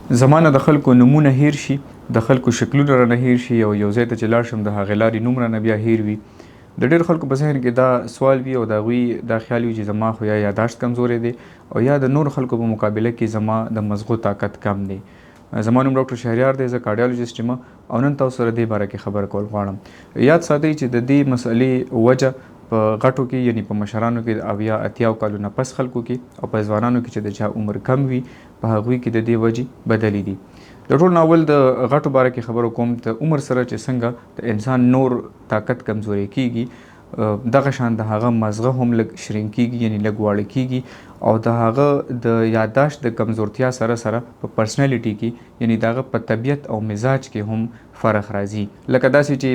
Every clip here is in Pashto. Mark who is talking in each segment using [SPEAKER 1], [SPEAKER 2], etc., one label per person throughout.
[SPEAKER 1] زمانه د خلکو نمونه هیر شي، د خلکو شکلونه رانه هیر شي او یو ځای ته چې لاړ شم د هغې لارې نوم رانه بیا هیر وي. د ډېر خلکو په ذهن کې دا سوال وي او د هغوی دا خیال وي چې زما خو یا یاداشت کمزوری دی او یا د نورو خلکو په مقابله کې زما د مزغو طاقت کم دی. زما نوم ډاکټر شهریار دی، زه کارډیالوجسټ یم او نن تاسو سره دې باره کې خبره کول غواړم. یاد ساتئ چې د دې مسئلې وجه په غټو کې یعنی په مشرانو کې د 70 کالو نه پس خلکو کې او په ځوانانو کې چې د چا عمر کم وي په هغوی کې د دې وجې بدلې دي. د ټول ناول د غټو باره کې خبرو کوم. د عمر سره چې څنګه د انسان نور طاقت کمزوری کیږي دغه شان د هغه مزغه هم لږ شرین کیږي یعنی لږ واړه کیږي او د هغه د یاداشت د کمزورتیا سره سره په پرسنالټي کې یعنی دغه په طبیعت او مزاج کې هم فرق راځي. لکه داسې چې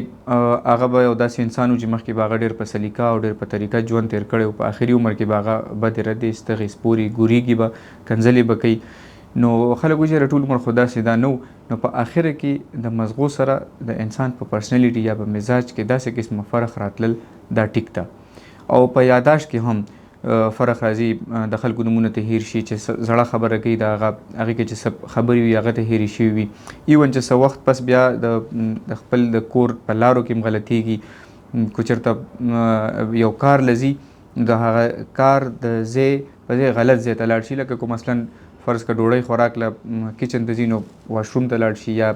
[SPEAKER 1] هغه به یو داسې انسان و چې مخکې به هغه ډېر په سلیقه او ډېر په طریقه ژوند تېر کړی او په آخري عمر کې به هغه بدې ردې ستغې سپورې ګورېږي به کنځلې به کوي. نو خلک وایي چې ټول عمر خو داسې دا نه نو په آخره کې د مزغو سره د انسان په پرسنالټي یا په مزاج کې داسې قسمه فرق راتلل دا ټیک ده. او په یاداشت کې هم فرق راځي. د خلکو نومونه ته هیر شي چې زړه خبره کوي د هغې کې چې خبرې وي هغه ته هیرې شوي وي. ایون چې څه وخت پس بیا د خپل د کور په لارو کې هم غلطېږي. که چېرته یو کار لځي د هغه کار د ځای په ځای غلط ځای ته لاړ شي. لکه که مثلا فرض که ډوډۍ خوراک له کچن ته ځي نو واشروم ته لاړ شي یا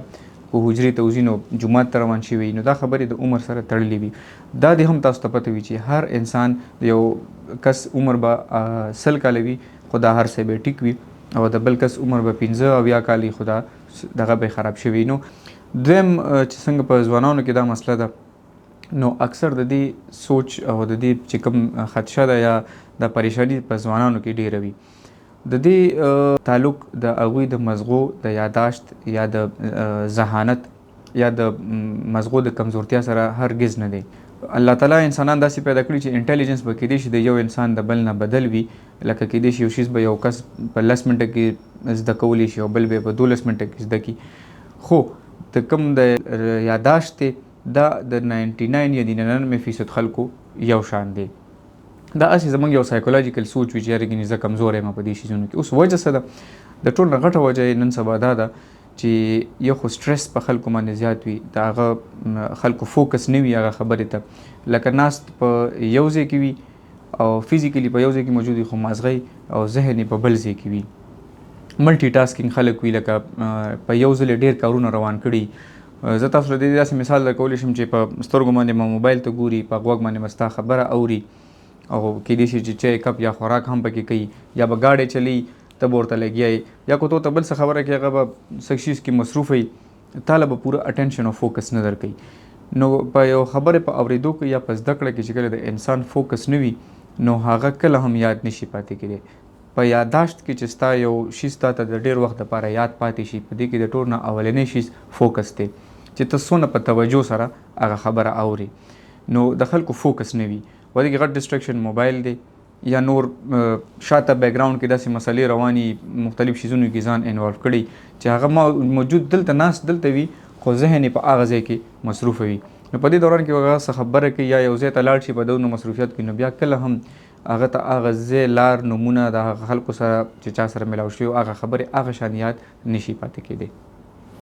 [SPEAKER 1] که حجرې ته وځي نو جومات ته روان شي وي نو دا خبرې د عمر سره تړلې وي. دا دې هم تاسو ته پته وي چې هر انسان د یو کس عمر به 100 کاله وي خو دا هر څه به ټیک وي او د بل کس عمر به 15 کاله خو دا دغه به خراب شوي. نو دویم چې څنګه په ځوانانو کې دا مسله ده نو اکثر د دې سوچ او د دې چې کوم خدشه ده یا د پریشانی په ځوانانو کې ډېره وي. د دې تعلق د هغوی د مزغو د یاداشت یا د ذهانت یا د مزغو د کمزورتیا سره هرگز نه دی. الله تعالی انسانان داسې پیدا کړي چې انټیلیجنس به کېدای شي د یو انسان د بل نه بدل وي. لکه کېدای شي یو شیز به یو کس په 10 منټه کې زده کولی شي او بل به په 12 منټه کې زده کړي. خو د کوم د یاداشت دا د 99 یا 99% خلکو یو شان دی. دا اسی زمونږ یو سایکولوژیکل سوچ وي چې یارګینې زه کمزوری یم په دې شیزونو کې. اوس وجه څه ده؟ د ټول نه غټه وجه نن سبا دا ده چې یو خو سټرس په خلکو باندې زیات وي. د هغه خلکو فوکس نه وي هغه خبرې ته. لکه ناست په یو ځای کې وي او فزیکلی په یو ځای کې موجود وي خو مازغی او ذهن په بل ځای کې وي. ملټي ټاسکینګ خلک وي لکه په یو ځل ډېر کارونه روان کړي. زه تاسو ته د دې داسې مثال درکولی شم چې په سترګو باندې موبایل ته ګوري، په غوږ باندې مستا خبره اوري او کېدای شي چې چای کپ یا خوراک هم پکې کوي یا به ګاډی چلی ته به ورته لګیا یا که تو ته بل څه خبره کوي هغه به څه شیز کې مصروف وي تاله به پوره اټینشن او فوکس نه درکوي. نو په یو خبرې په اورېدو کې یا په زده کړه کې چې کله د انسان فوکس نه وي نو هغه کله هم یاد نشي پاتې کېدی. په یاداشت کې چې ستا یو شیز تا ته د ډېر وخت لپاره یاد پاتې شي په دې کې د ټول نه اولنی شیز فوکس دی چې ته څونه په توجه سره هغه خبره اوري. نو د خلکو فوکس نه وي و دې کې غټ ډسټرکشن موبایل دی یا نور شاته بیک ګراوند کې داسې مسلې رواني مختلف شیزونو کې ځان انوالو کړي چې هغه موجود دلته ناست دلته وي خو ذهن په هغه ځای کې مصروف وي. نو په دې دوران کې هغه څه خبره کوي یا یو ځای ته لاړ شي په دغو مصروفیت کې نو بیا کله هم هغه ته هغه ځای لار نومونه د هغه خلکو سره چې چا سره میلاو شوي هغه خبرې هغه شان یاد نشي پاتې کېدی.